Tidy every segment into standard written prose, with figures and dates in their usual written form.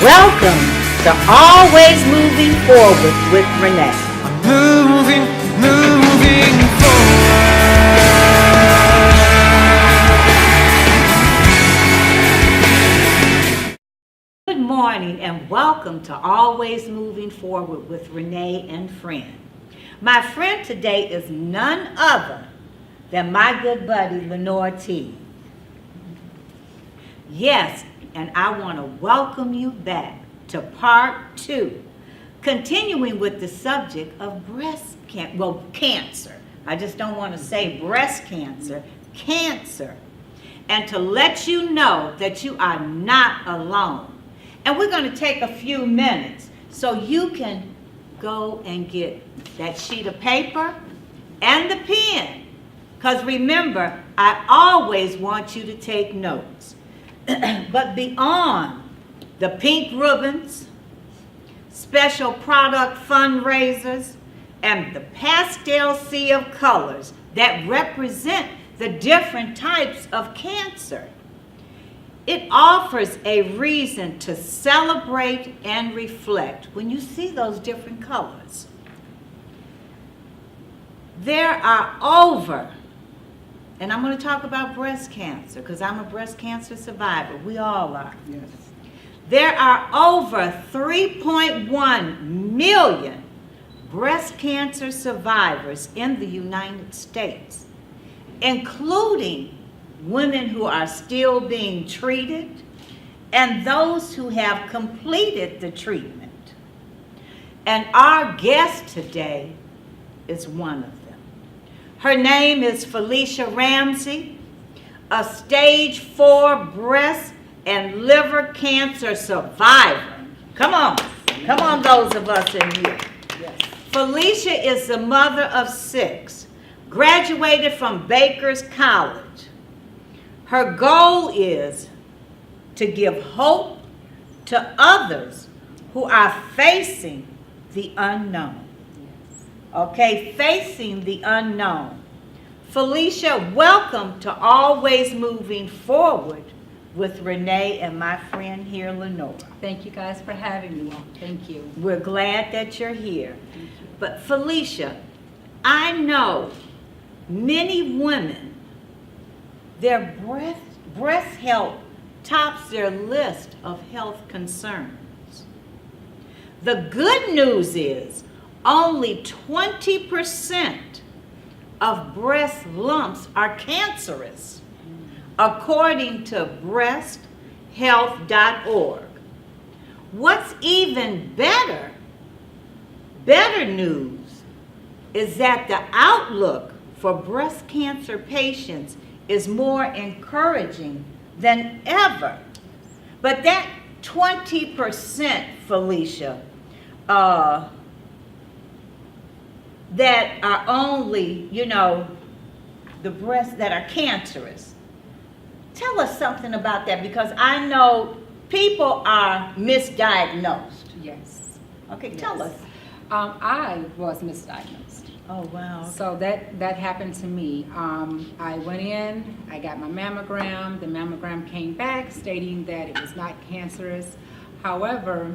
Welcome to Always Moving Forward with Renee. Moving forward. Good morning and welcome to Always Moving Forward with Renee and friend. My friend today is none other than my good buddy Lenore T. Yes, and I want to welcome you back to part 2, continuing with the subject of cancer. I just don't want to say breast cancer, cancer. And to let you know that you are not alone. And we're going to take a few minutes so you can go and get that sheet of paper and the pen. Because remember, I always want you to take notes. But beyond the pink ribbons, special product fundraisers, and the pastel sea of colors that represent the different types of cancer, it offers a reason to celebrate and reflect when you see those different colors. There are over, and I'm going to talk about breast cancer because I'm a breast cancer survivor. We all are. Yes. There are over 3.1 million breast cancer survivors in the United States, including women who are still being treated and those who have completed the treatment. And our guest today is one of them. Her name is Felicia Ramsey, a stage 4 breast and liver cancer survivor. Come on those of us in here. Yes. Felicia is the mother of 6, graduated from Baker's College. Her goal is to give hope to others who are facing the unknown. Okay, facing the unknown. Felicia, welcome to Always Moving Forward with Renee and my friend here, Lenore. Thank you guys for having me. Thank you. We're glad that you're here. But Felicia, I know many women, their breast health tops their list of health concerns. The good news is only 20% of breast lumps are cancerous, according to breasthealth.org. What's even better news is that the outlook for breast cancer patients is more encouraging than ever. But that 20%, Felicia, that are only, the breasts that are cancerous. Tell us something about that, because I know people are misdiagnosed. Yes. Okay, Yes. tell us. I was misdiagnosed. Oh, wow. So that happened to me. I went in, I got my mammogram. The mammogram came back stating that it was not cancerous. However,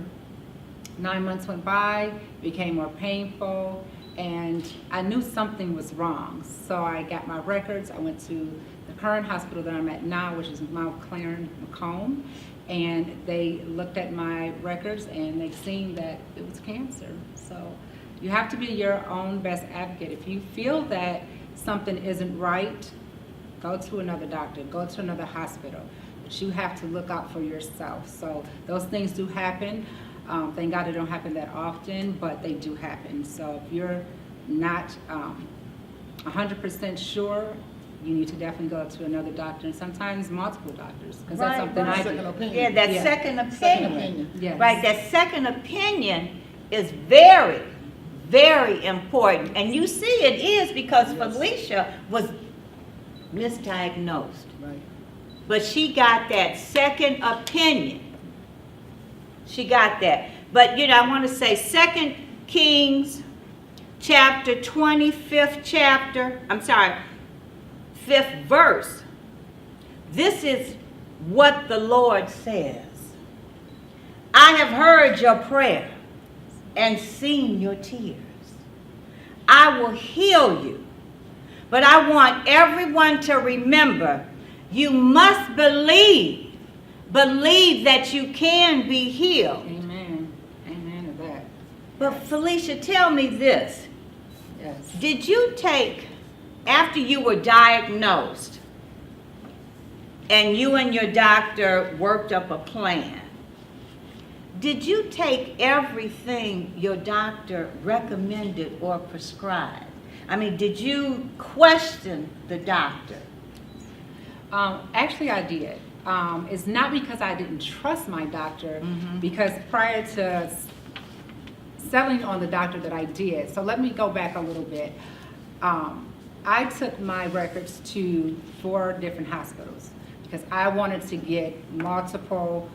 9 months went by, it became more painful, and I knew something was wrong. So I got my records. I went to the current hospital that I'm at now, which is Mount Clarence Macomb, and they looked at my records and they seen that it was cancer. So you have to be your own best advocate. If you feel that something isn't right, go to another doctor, go to another hospital. But you have to look out for yourself. So those things do happen. Thank God they don't happen that often, but they do happen. So if you're not 100% sure, you need to definitely go to another doctor, and sometimes multiple doctors, because that's something I Second do. opinion. Yeah, that Yeah. second opinion. Second opinion. Yes. Right, that second opinion is very, very important. And you see it is because Yes. Felicia was misdiagnosed. Right. But she got that second opinion. She got that. But, I want to say 2 Kings chapter 25th chapter, 5th verse. This is what the Lord says. I have heard your prayer and seen your tears. I will heal you. But I want everyone to remember, you must believe that you can be healed. Amen. Amen to that. But Felicia, tell me this. Yes. Did you take, after you were diagnosed, and you and your doctor worked up a plan, did you take everything your doctor recommended or prescribed? I mean, did you question the doctor? Actually, I did. It's not because I didn't trust my doctor, because prior to settling on the doctor that I did, so let me go back a little bit. I took my records to 4 different hospitals because I wanted to get multiple,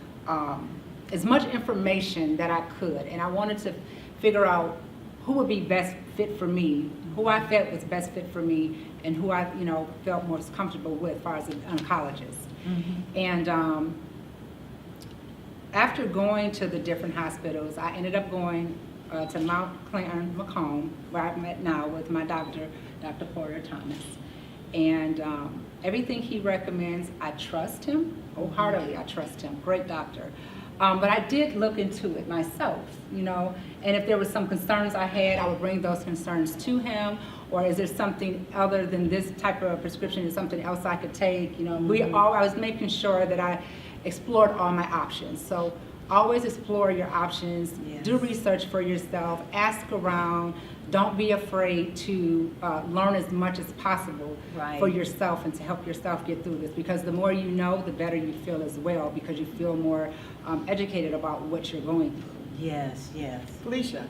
as much information that I could, and I wanted to figure out who would be best fit for me, who I felt was best fit for me, and who I, felt most comfortable with as far as an oncologist. And after going to the different hospitals, I ended up going to Mount Clarence Macomb, where I'm at now with my doctor, Dr. Porter Thomas. And everything he recommends, I trust him wholeheartedly. I trust him. Great doctor. But I did look into it myself, and if there was some concerns I had, I would bring those concerns to him. Or is there something other than this type of prescription? Is something else I could take? I was making sure that I explored all my options. So always explore your options. Yes. Do research for yourself. Ask around. Don't be afraid to learn as much as possible for yourself and to help yourself get through this. Because the more you know, the better you feel as well, because you feel more educated about what you're going through. Yes, yes. Felicia,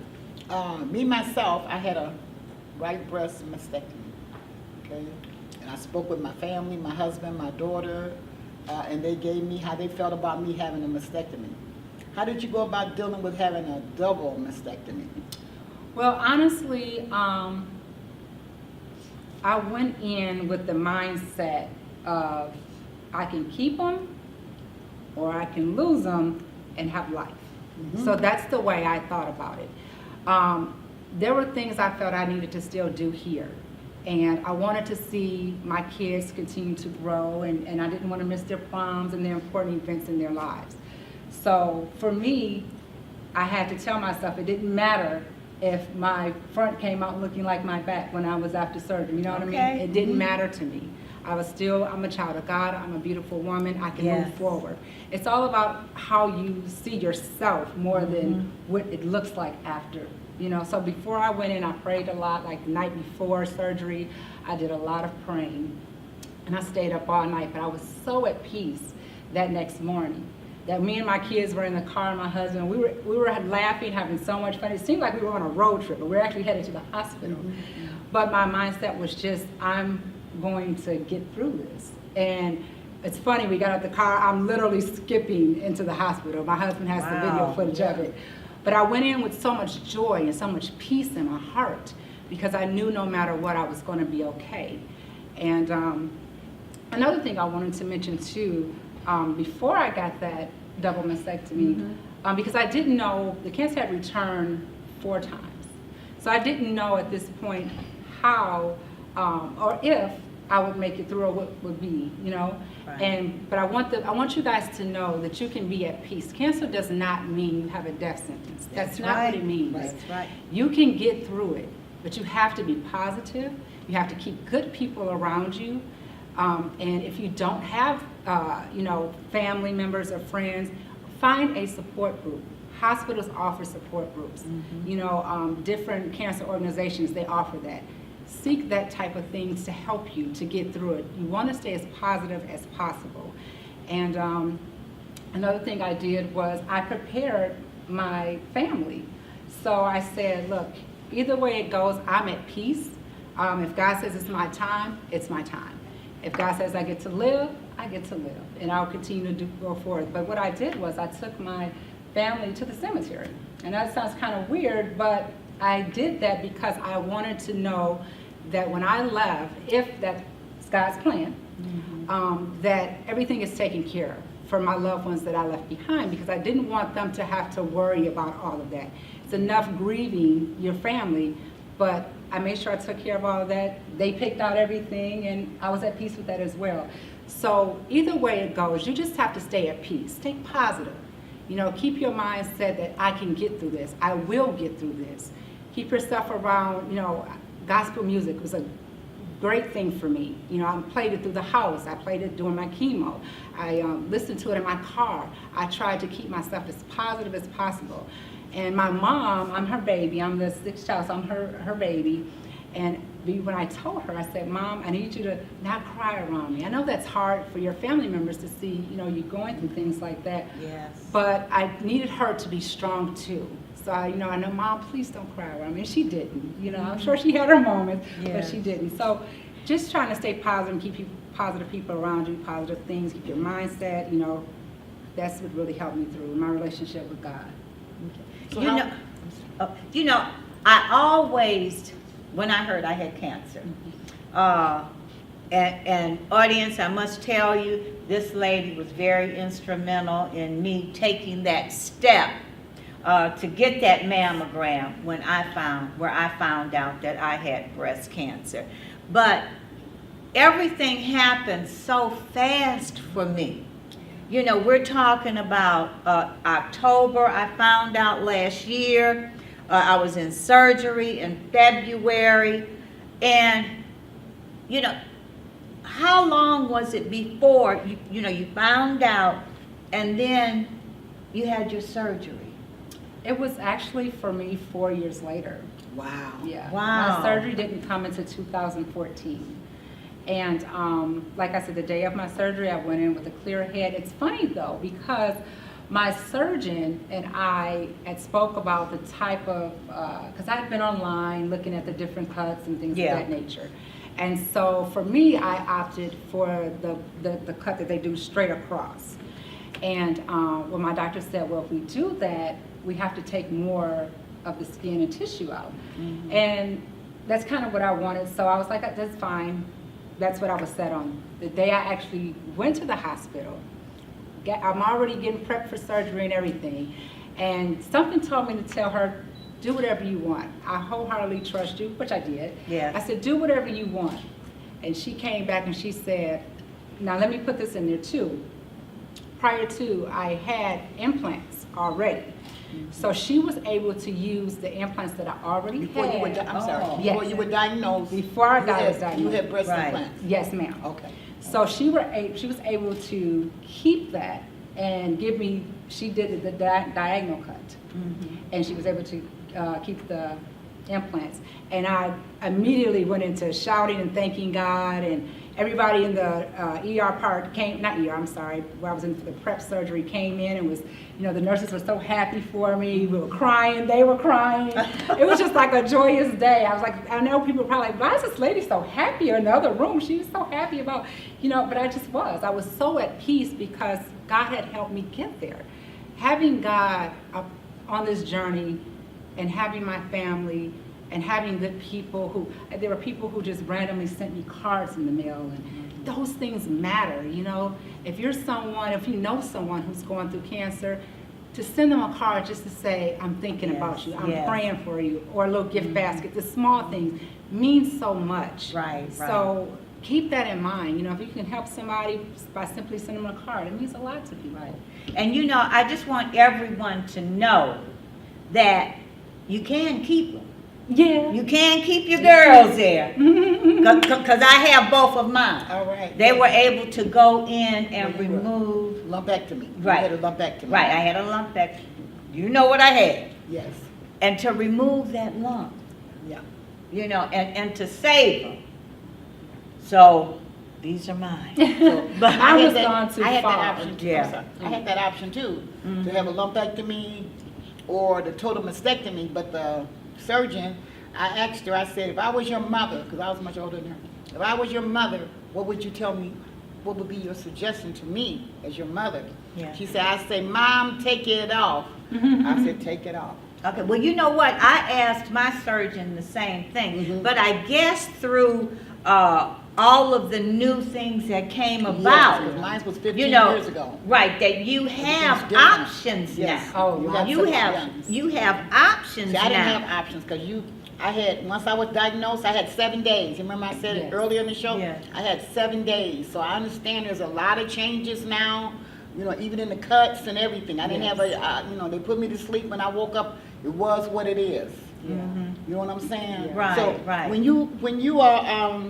me myself, I had a right breast mastectomy, okay? And I spoke with my family, my husband, my daughter, and they gave me how they felt about me having a mastectomy. How did you go about dealing with having a double mastectomy? Well, honestly, I went in with the mindset of I can keep them or I can lose them and have life. So that's the way I thought about it. There were things I felt I needed to still do here. And I wanted to see my kids continue to grow, and I didn't want to miss their proms and their important events in their lives. So for me, I had to tell myself it didn't matter if my front came out looking like my back when I was after surgery, you know what I mean? It didn't matter to me. I'm a child of God, I'm a beautiful woman, I can move forward. It's all about how you see yourself more than what it looks like after. So before I went in, I prayed a lot. Like the night before surgery, I did a lot of praying. And I stayed up all night, but I was so at peace that next morning that me and my kids were in the car, and my husband, we were laughing, having so much fun. It seemed like we were on a road trip, but we were actually headed to the hospital. But my mindset was just, I'm going to get through this. And it's funny, we got out the car, I'm literally skipping into the hospital. My husband has the video footage of it. But I went in with so much joy and so much peace in my heart because I knew no matter what, I was going to be okay. And another thing I wanted to mention too, before I got that double mastectomy, because I didn't know, the cancer had returned 4 times. So I didn't know at this point how or if I would make it through or what would be, But I want you guys to know that you can be at peace. Cancer does not mean you have a death sentence. That's not what it means. That's right. You can get through it, but you have to be positive. You have to keep good people around you. And if you don't have, family members or friends, find a support group. Hospitals offer support groups. Different cancer organizations, they offer that. Seek that type of things to help you to get through it. You want to stay as positive as possible. And another thing I did was I prepared my family. So I said, look, either way it goes, I'm at peace. If God says it's my time, it's my time. If God says I get to live, I get to live. And I'll continue to go forward. But what I did was I took my family to the cemetery. And that sounds kind of weird, but I did that because I wanted to know that when I left, if that's God's plan, that everything is taken care of for my loved ones that I left behind, because I didn't want them to have to worry about all of that. It's enough grieving your family, but I made sure I took care of all of that. They picked out everything, and I was at peace with that as well. So either way it goes, you just have to stay at peace. Stay positive. You know, keep your mindset that I can get through this. I will get through this. Keep yourself around, you know, gospel music was a great thing for me. You know, I played it through the house. I played it during my chemo. I listened to it in my car. I tried to keep myself as positive as possible. And my mom, I'm her baby. I'm the sixth child, so I'm her baby. And when I told her, I said, Mom, I need you to not cry around me. I know that's hard for your family members to see, you know, you going through things like that. Yes. But I needed her to be strong too. So I know, Mom, please don't cry around me. And she didn't. You know, I'm sure she had her moments, but she didn't. So just trying to stay positive and keep positive people around you, positive things, keep your mindset, you know, that's what really helped me through my relationship with God. So You know, I always, when I heard I had cancer, and audience, I must tell you, this lady was very instrumental in me taking that step to get that mammogram where I found out that I had breast cancer. But everything happened so fast for me. You know, we're talking about October, I found out last year. I was in surgery in February. And, you know, how long was it before, you found out and then you had your surgery? It was actually for me 4 years later. Wow. Yeah. Wow. My surgery didn't come into 2014. And like I said, the day of my surgery, I went in with a clear head. It's funny though, because my surgeon and I had spoke about the type of, because I had been online looking at the different cuts and things of that nature. And so for me, I opted for the cut that they do straight across. And when my doctor said, well, if we do that, we have to take more of the skin and tissue out. Mm-hmm. And that's kind of what I wanted. So I was like, that's fine. That's what I was set on. The day I actually went to the hospital, I'm already getting prepped for surgery and everything. And something told me to tell her, do whatever you want. I wholeheartedly trust you, which I did. Yes. I said, do whatever you want. And she came back and she said, now let me put this in there too. Prior to, I had implants already. Mm-hmm. So she was able to use the implants that I already Before had. you were, Yes. before you were diagnosed. Before I was diagnosed. You had breast implants. Yes, ma'am. Okay. So she was able to keep that and give me, she did the diagonal cut. Mm-hmm. And she was able to keep the implants. And I immediately went into shouting and thanking God, and everybody in the ER part came, not ER, I'm sorry, where I was in for the prep surgery came in and was, the nurses were so happy for me. We were crying, they were crying. It was just like a joyous day. I was like, I know people were probably like, why is this lady so happy in the other room? She was so happy about, but I just was. I was so at peace because God had helped me get there. Having God on this journey and having my family and having good people there were people who just randomly sent me cards in the mail, and those things matter, If you know someone who's going through cancer, to send them a card just to say, I'm thinking about you, I'm praying for you, or a little gift basket, the small things means so much. Right. So keep that in mind, if you can help somebody by simply sending them a card, it means a lot to people. Right. And I just want everyone to know that you can keep them. Yeah. You can keep your girls there. Because I have both of mine. All right. They were able to go in and remove. Lumpectomy. Right. You had a lumpectomy. Right, I had a lumpectomy. You know what I had. Yes. And to remove that lump. Yeah. And to save them. So, these are mine. But I was gone too I had far. that option too. Yeah. I had that option too, to have a lumpectomy or the total mastectomy. But the surgeon, I asked her, I said, if I was your mother, because I was much older than her, if I was your mother, what would you tell me? What would be your suggestion to me as your mother? Yeah. She said, I say, Mom, take it off. I said, take it off. Okay, well, you know what? I asked my surgeon the same thing. But I guess through all of the new things that came Yes, about. 'cause mine was 15 You know, years ago. right, that you have different. options Yes. now. Oh, You lots You of have, options. you have options See, I didn't have now. options, because I had, once I was diagnosed, I had 7 days. You remember I said it Yes. earlier in the show? Yes. I had 7 days, so I understand there's a lot of changes now, you know, even in the cuts and everything. I didn't Yes. have you know, they put me to sleep when I woke up, it was what it is. Yeah. You know what I'm saying? Yeah. Right, So, right. when you are,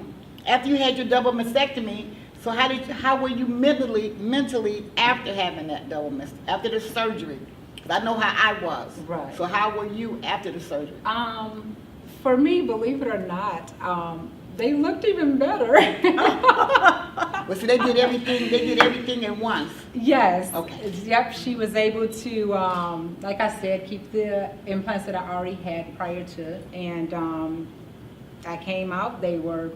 after you had your double mastectomy, so how were you mentally after having that double mastectomy, after the surgery? 'Cause I know how I was. Right. So how were you after the surgery? For me, believe it or not, they looked even better. Well, so they did everything at once. Yes. Okay. Yep, she was able to, like I said, keep the implants that I already had prior to, and I came out, they were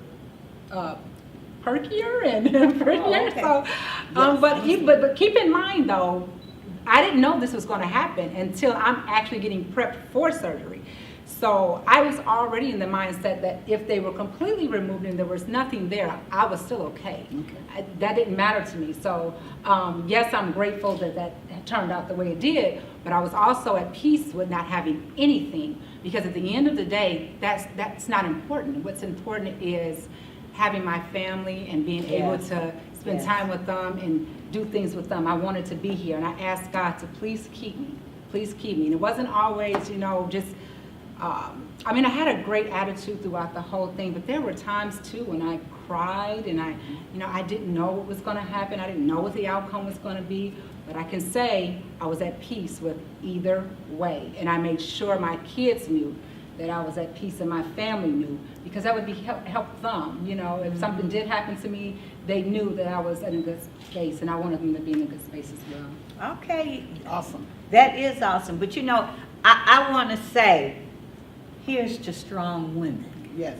perkier and prettier. okay. So, but keep in mind though, I didn't know this was going to happen until I'm actually getting prepped for surgery. So I was already in the mindset that if they were completely removed and there was nothing there, I was still okay. That didn't matter to me. So yes, I'm grateful that that turned out the way it did, but I was also at peace with not having anything, because at the end of the day, that's not important. What's important is having my family and being able to spend Yes. time with them and do things with them. I wanted to be here, and I asked God to please keep me. Please keep me. And it wasn't always, you know, just I mean, I had a great attitude throughout the whole thing, but there were times too when I cried and I didn't know what was going to happen. I didn't know what the outcome was going to be, but I can say I was at peace with either way. And I made sure my kids knew that I was at peace and my family knew, because that would be help them. You know, if something did happen to me, they knew that I was in a good space, and I wanted them to be in a good space as well. Okay, Awesome. that is awesome. But you know, I want to say, here's to strong women. Yes.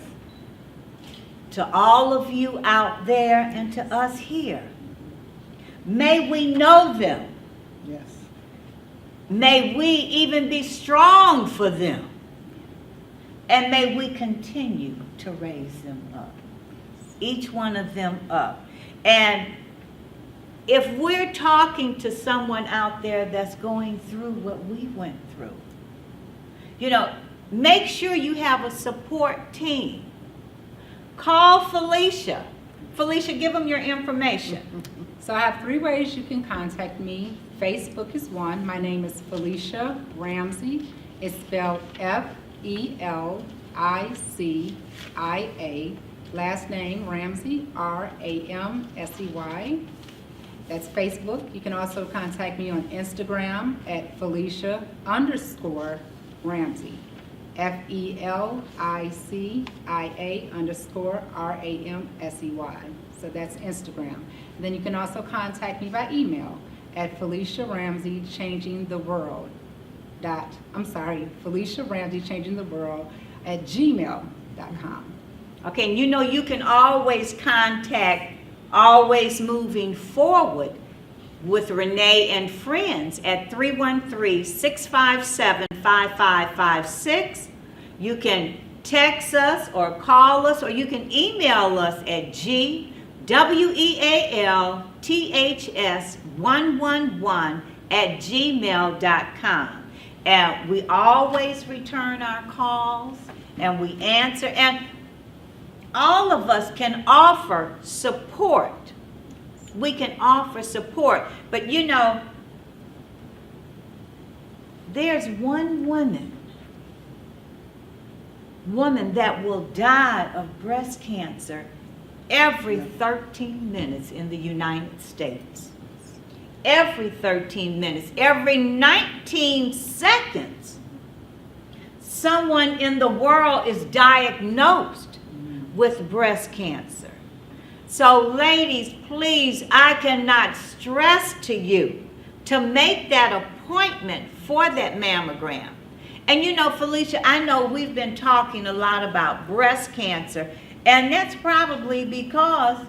To all of you out there and to us here, may we know them. Yes. May we even be strong for them. And may we continue to raise them up. Each one of them up. And if we're talking to someone out there that's going through what we went through, you know, make sure you have a support team. Call Felicia. Felicia, give them your information. So I have 3 ways you can contact me. Facebook is one. My name is Felicia Ramsey. It's spelled Felicia. Last name Ramsey, Ramsey. That's Facebook. You can also contact me on Instagram at Felicia_Ramsey. Felicia_Ramsey. So that's Instagram. And then you can also contact me by email at Felicia Ramsey Changing the World. Felicia Ramsey Changing the World at gmail.com. Okay, and you know you can always contact Always Moving Forward with Renee and friends at 313-657-5556. You can text us or call us, or you can email us at GWEALTHS111@gmail.com. And we always return our calls and we answer, and all of us can offer support. We can offer support. But you know, there's one woman that will die of breast cancer every 13 minutes in the United States. Every 13 minutes, every 19 seconds, someone in the world is diagnosed with breast cancer. So ladies, please, I cannot stress to you to make that appointment for that mammogram. And you know, Felicia, I know we've been talking a lot about breast cancer, and that's probably because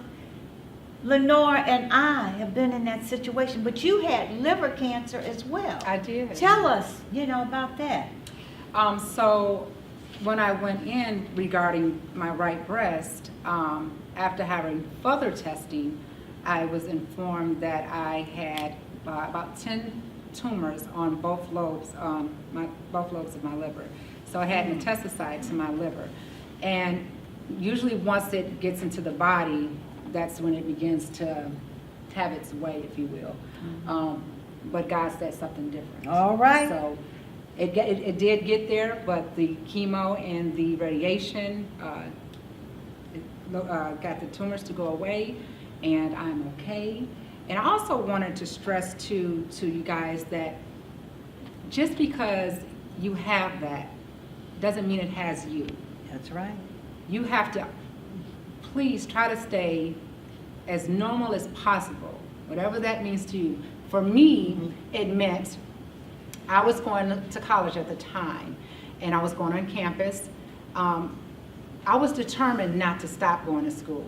Lenore and I have been in that situation, but you had liver cancer as well. I did. Tell us, you know, about that. So when I went in regarding my right breast, after having further testing, I was informed that I had about 10 tumors on both lobes of my liver. So I had metastasized to my liver. And usually once it gets into the body, that's when it begins to have its way, if you will. But God said something different. All right. So it did get there, but the chemo and the radiation got the tumors to go away, and I'm okay. And I also wanted to stress to you guys that just because you have that doesn't mean it has you. That's right. You have to please try to stay as normal as possible, whatever that means to you. For me, it meant I was going to college at the time, and I was going on campus. I was determined not to stop going to school.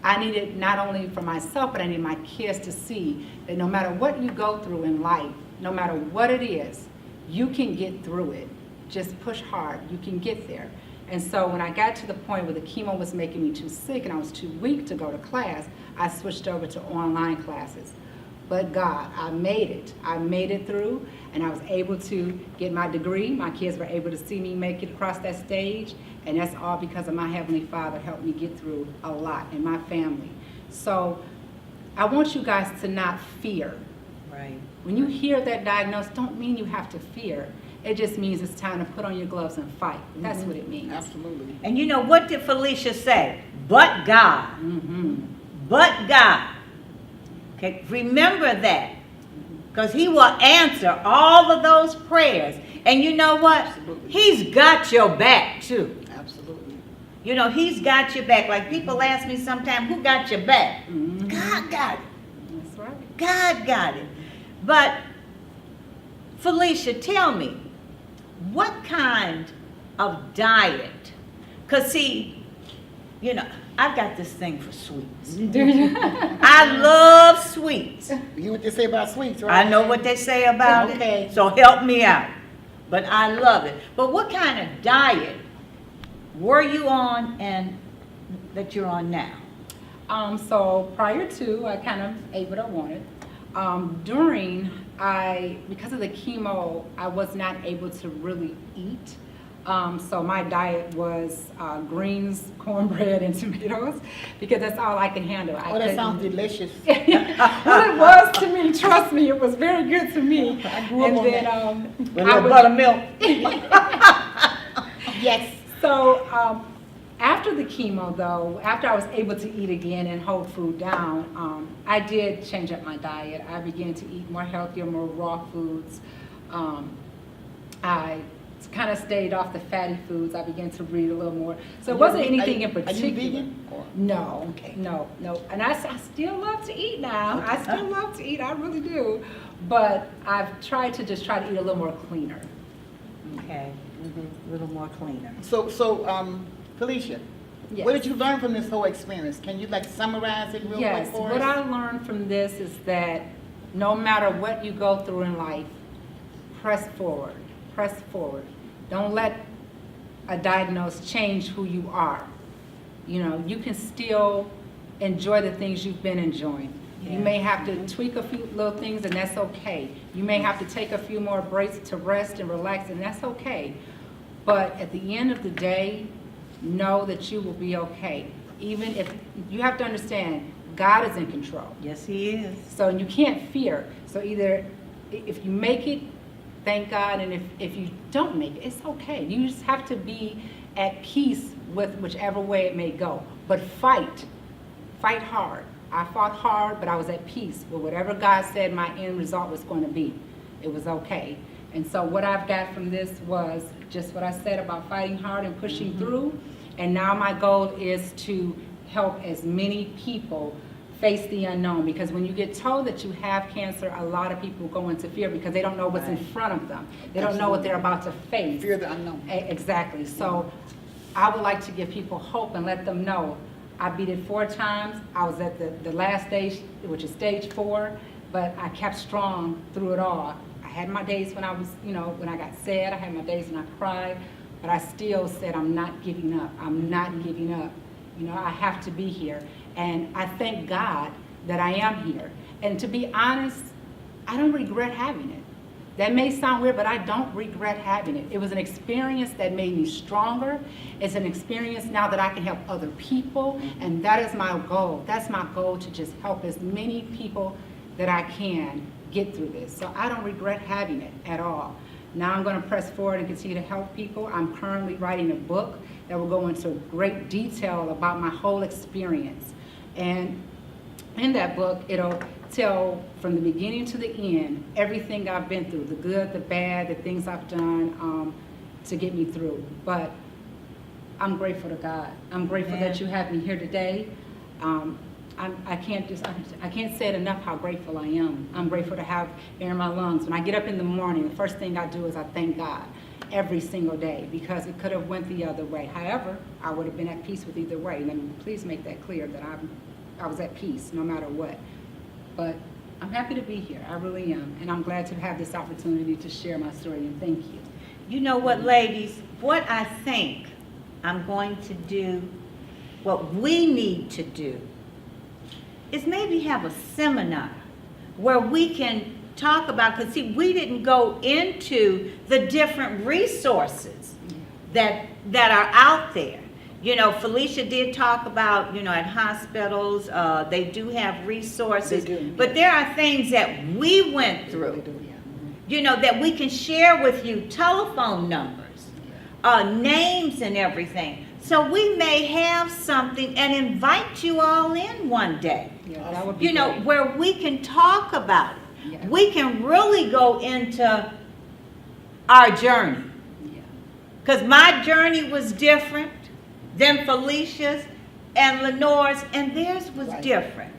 I needed not only for myself, but I needed my kids to see that no matter what you go through in life, no matter what it is, you can get through it. Just push hard, you can get there. And so when I got to the point where the chemo was making me too sick and I was too weak to go to class, I switched over to online classes. But God, I made it. I made it through, and I was able to get my degree. My kids were able to see me make it across that stage, and that's all because of my Heavenly Father helped me get through a lot, and my family. So I want you guys to not fear. Right. When you hear that diagnosis, don't mean you have to fear. It just means it's time to put on your gloves and fight. That's what it means. Absolutely. And you know, what did Felicia say? But God. But God. Okay, remember that. Because he will answer all of those prayers. And you know what? Absolutely. He's got your back too. Absolutely. You know, he's got your back. Like people ask me sometimes, who got your back? God got it. That's right. God got it. But Felicia, tell me, what kind of diet? Because see, you know, I've got this thing for sweets. I love sweets. You know what they say about sweets, right? I know what they say about Okay. it, so help me out. But I love it. But what kind of diet were you on and that you're on now? So prior to, I kind of ate what I wanted. Because of the chemo, I was not able to really eat. So my diet was greens, cornbread, and tomatoes, because that's all I can handle. Oh, that sounds delicious. Well, it was to me. Trust me, it was very good to me. I grew up on that. With a little buttermilk. Yes. So after the chemo, though, after I was able to eat again and hold food down, I did change up my diet. I began to eat more healthier, more raw foods. I kind of stayed off the fatty foods. I began to read a little more. So it wasn't anything in particular. Are you vegan? No, Okay. no. And I still love to eat now. I still love to eat. I really do. But I've tried to eat a little more cleaner. Okay, a little more cleaner. So, Felicia, Yes. what did you learn from this whole experience? Can you like summarize it real Yes, quick for what us? I learned from this is that no matter what you go through in life, press forward, press forward. Don't let a diagnosis change who you are. You know, you can still enjoy the things you've been enjoying. You may have to tweak a few little things, and that's okay. You may have to take a few more breaks to rest and relax, and that's okay. But at the end of the day, know that you will be okay. Even if, you have to understand, God is in control. Yes, he is. So you can't fear. So either if you make it, thank God, and if you don't make it, it's okay. You just have to be at peace with whichever way it may go. But fight hard. I fought hard, but I was at peace with whatever God said my end result was going to be. It was okay. And so what I've got from this was just what I said about fighting hard and pushing through. And now my goal is to help as many people face the unknown, because when you get told that you have cancer, a lot of people go into fear because they don't know what's in front of them. They don't know what they're about to face. Fear the unknown. Exactly. So I would like to give people hope and let them know I beat it 4 times. I was at the last stage, which is stage 4, but I kept strong through it all. I had my days when I was, when I got sad. I had my days when I cried, but I still said, I'm not giving up. I'm not giving up. You know, I have to be here. And I thank God that I am here. And to be honest, I don't regret having it. That may sound weird, but I don't regret having it. It was an experience that made me stronger. It's an experience now that I can help other people, and that is my goal. That's my goal, to just help as many people that I can get through this. So I don't regret having it at all. Now I'm going to press forward and continue to help people. I'm currently writing a book that will go into great detail about my whole experience. And in that book, it'll tell from the beginning to the end everything I've been through, the good, the bad, the things I've done to get me through. But I'm grateful to God. I'm grateful that you have me here today. I can't say it enough how grateful I am. I'm grateful to have air in my lungs. When I get up in the morning, the first thing I do is I thank God every single day, because it could have went the other way. However, I would have been at peace with either way. Let me please make that clear, that I was at peace no matter what. But I'm happy to be here. I really am. And I'm glad to have this opportunity to share my story, and thank you. You know what, ladies? What I think I'm going to do, what we need to do, is maybe have a seminar where we can talk about, because see, we didn't go into the different resources that are out there. You know, Felicia did talk about, you know, at hospitals, they do have resources. They do. But there are things that we went through, you know, that we can share with you, telephone numbers, names and everything. So we may have something and invite you all in one day, Yeah, that would be you know, great. where we can talk about it. Yeah. We can really go into our journey. Yeah. Because my journey was different than Felicia's and Lenore's, and theirs was Right. different.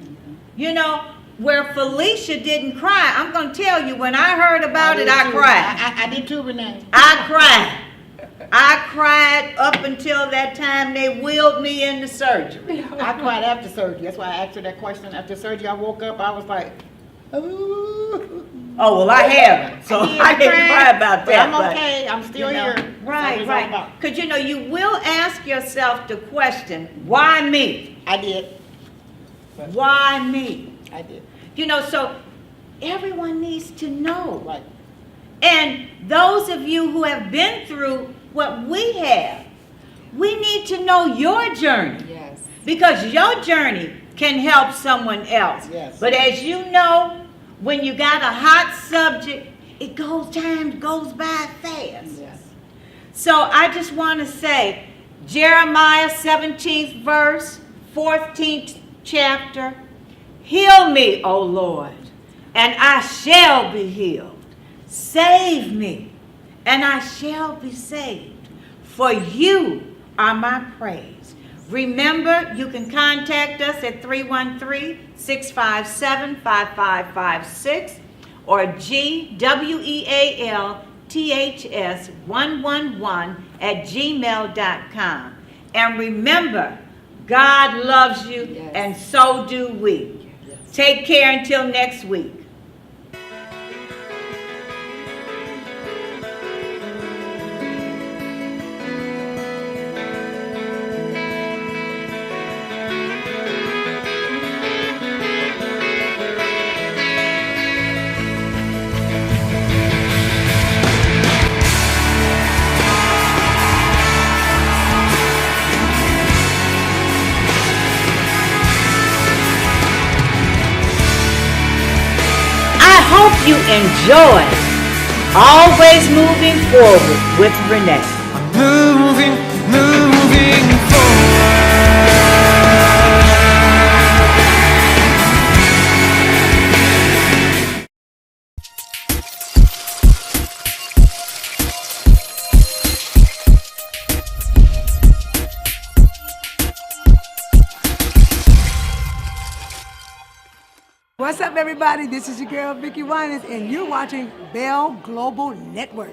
You know, where Felicia didn't cry, I'm going to tell you, when I heard about it, did I too. cried. I did too, Renee. I cried. I cried up until that time they wheeled me into surgery. I cried after surgery. That's why I asked her that question. After surgery, I woke up, I was like, ooh. Oh, well, I haven't, so I didn't cry about But that. I'm okay. I'm still you know, here. Right, That's what it's all right. about. Because, you know, you will ask yourself the question, why me? I did. Why me? I did. You know, so everyone needs to know. Right. And those of you who have been through what we have, we need to know your journey. Yes. Because your journey can help someone else. Yes. But as you know, when you got a hot subject, time goes by fast. Yes. So I just want to say, Jeremiah 17th verse, 14th chapter, heal me, O Lord, and I shall be healed. Save me, and I shall be saved. For you are my praise. Remember, you can contact us at 313-657-5556 or GWEALTHS111@gmail.com. And remember, God loves you, Yes. and so do we. Yes. Take care until next week. I hope you enjoy Always Moving Forward with Renee. Moving forward. What's up, everybody? This is your girl, Vicki Winans, and you're watching Bell Global Network.